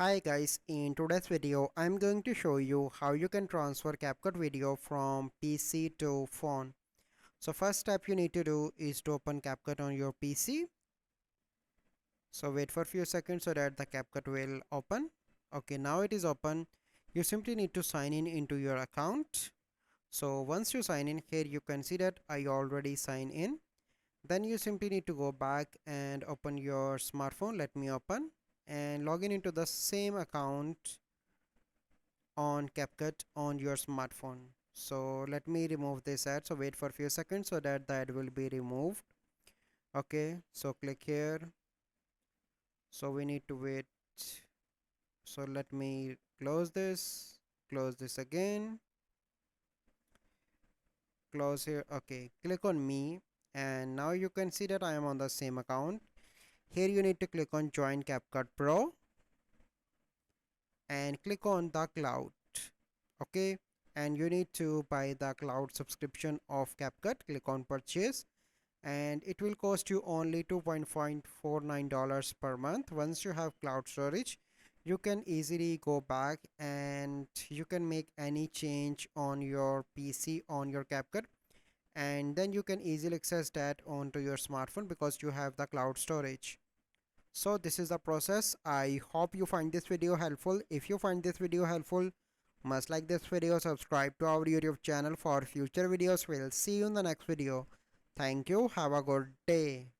Hi guys, in today's video I'm going to show you how you can transfer CapCut video from PC to phone. So first step you need to do is to open CapCut on your PC. So wait for a few seconds so that the CapCut will open. Okay, now it is open. You simply need to sign in into your account. So once you sign in here, you can see that I already signed in. Then you simply need to go back and open your smartphone. Let me open and log in into the same account on CapCut on your smartphone. So let me remove this ad. So wait for a few seconds so that the ad will be removed. Okay, so click here. So we need to wait. So let me close this again, close here. Okay, click on me, and now you can see that I am on the same account. Here you need to click on join CapCut Pro and click on the cloud. Okay, and you need to buy the cloud subscription of CapCut. Click on purchase and it will cost you only $2.49 per month. Once you have cloud storage, you can easily go back and you can make any change on your PC on your CapCut, and then you can easily access that onto your smartphone because you have the cloud storage. So this is the process. I hope you find this video helpful. If you find this video helpful, must like this video, subscribe to our YouTube channel for future videos. We'll see you in the next video. Thank you. Have a good day.